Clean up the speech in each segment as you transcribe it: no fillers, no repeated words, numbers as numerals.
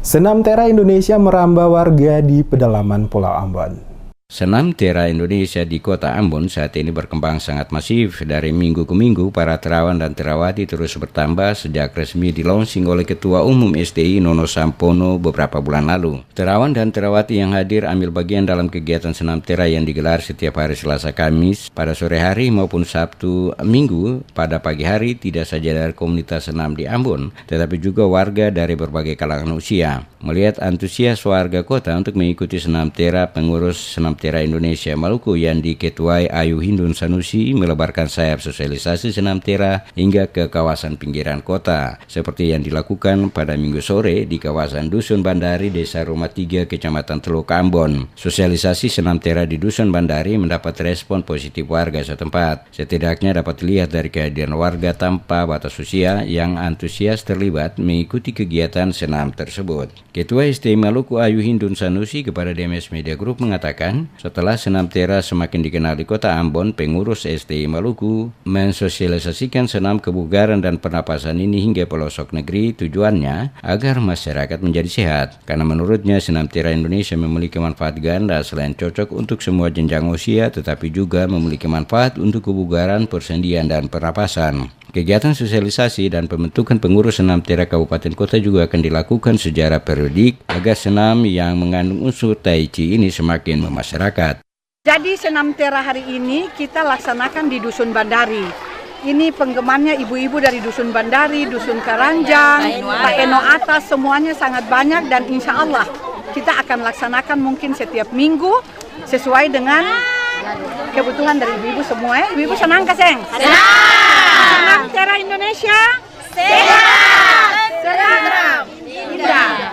Senam Tera Indonesia merambah warga di pedalaman Pulau Ambon. Senam Tera Indonesia di Kota Ambon saat ini berkembang sangat masif. Dari minggu ke minggu, para terawan dan terawati terus bertambah sejak resmi dilaunching oleh Ketua Umum STI Nono Sampono beberapa bulan lalu. Terawan dan terawati yang hadir ambil bagian dalam kegiatan senam Tera yang digelar setiap hari Selasa Kamis pada sore hari maupun Sabtu Minggu. Pada pagi hari tidak saja dari komunitas senam di Ambon, tetapi juga warga dari berbagai kalangan usia. Melihat antusias warga kota untuk mengikuti senam Tera, pengurus Senam Tera Indonesia Maluku yang diketuai Ayu Hindun Sanusi melebarkan sayap sosialisasi senam Tera hingga ke kawasan pinggiran kota, seperti yang dilakukan pada Minggu sore di kawasan Dusun Bandari, Desa Rumah 3, Kecamatan Teluk Ambon. Sosialisasi senam Tera di Dusun Bandari mendapat respon positif warga setempat. Setidaknya dapat dilihat dari kehadiran warga tanpa batas usia yang antusias terlibat mengikuti kegiatan senam tersebut. Ketua STI Maluku Ayu Hindun Sanusi kepada DMS Media Group mengatakan, setelah senam Tera semakin dikenal di Kota Ambon, pengurus STI Maluku mensosialisasikan senam kebugaran dan pernapasan ini hingga pelosok negeri, tujuannya agar masyarakat menjadi sehat. Karena menurutnya senam Tera Indonesia memiliki manfaat ganda selain cocok untuk semua jenjang usia, tetapi juga memiliki manfaat untuk kebugaran, persendian, dan pernapasan. Kegiatan sosialisasi dan pembentukan pengurus senam Tera Kabupaten Kota juga akan dilakukan secara periodik agar senam yang mengandung unsur Tai Chi ini semakin memasyarakat. Jadi senam Tera hari ini kita laksanakan di Dusun Bandari. Ini penggemarnya ibu-ibu dari Dusun Bandari, Dusun Karanjang, Pak Eno Atas, semuanya sangat banyak dan insya Allah kita akan laksanakan mungkin setiap minggu sesuai dengan kebutuhan dari ibu-ibu semua. Ibu-ibu senang kan, Seng? Senam Tera Indonesia sehat, seram, indah.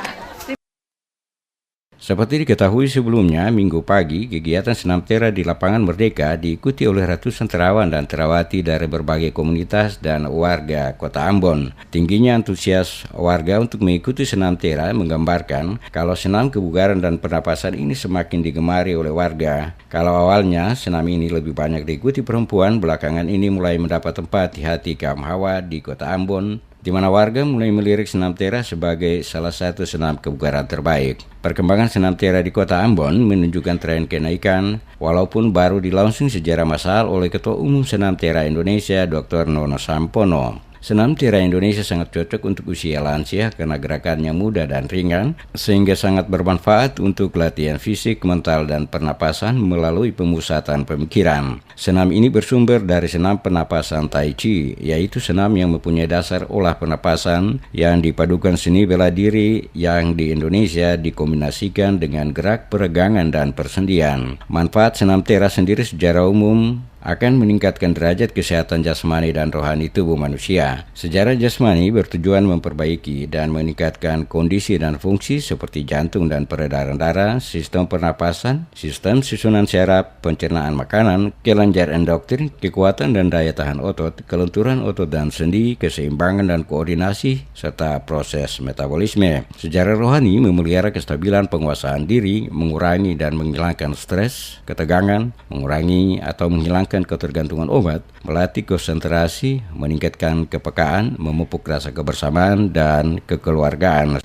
Seperti diketahui sebelumnya, Minggu pagi, kegiatan senam Tera di Lapangan Merdeka diikuti oleh ratusan terawan dan terawati dari berbagai komunitas dan warga Kota Ambon. Tingginya antusias warga untuk mengikuti senam Tera menggambarkan kalau senam kebugaran dan pernapasan ini semakin digemari oleh warga. Kalau awalnya senam ini lebih banyak diikuti perempuan, belakangan ini mulai mendapat tempat di hati kaum hawa di Kota Ambon, di mana warga mulai melirik senam Tera sebagai salah satu senam kebugaran terbaik. Perkembangan senam Tera di Kota Ambon menunjukkan tren kenaikan, walaupun baru dilaunching secara massal oleh Ketua Umum Senam Tera Indonesia, Dr. Nono Sampono. Senam Tera Indonesia sangat cocok untuk usia lansia karena gerakannya mudah dan ringan, sehingga sangat bermanfaat untuk latihan fisik, mental, dan pernapasan melalui pemusatan pemikiran. Senam ini bersumber dari senam pernapasan Tai Chi, yaitu senam yang mempunyai dasar olah pernapasan yang dipadukan seni bela diri yang di Indonesia dikombinasikan dengan gerak peregangan dan persendian. Manfaat senam Tera sendiri secara umum akan meningkatkan derajat kesehatan jasmani dan rohani tubuh manusia. Secara jasmani bertujuan memperbaiki dan meningkatkan kondisi dan fungsi seperti jantung dan peredaran darah, sistem pernapasan, sistem susunan syaraf, pencernaan makanan, kelenjar endokrin, kekuatan dan daya tahan otot, kelenturan otot dan sendi, keseimbangan dan koordinasi, serta proses metabolisme. Secara rohani memelihara kestabilan penguasaan diri, mengurangi dan menghilangkan stres, ketegangan, mengurangi atau menghilangkan ketergantungan obat, melatih konsentrasi, meningkatkan kepekaan, memupuk rasa kebersamaan dan kekeluargaan.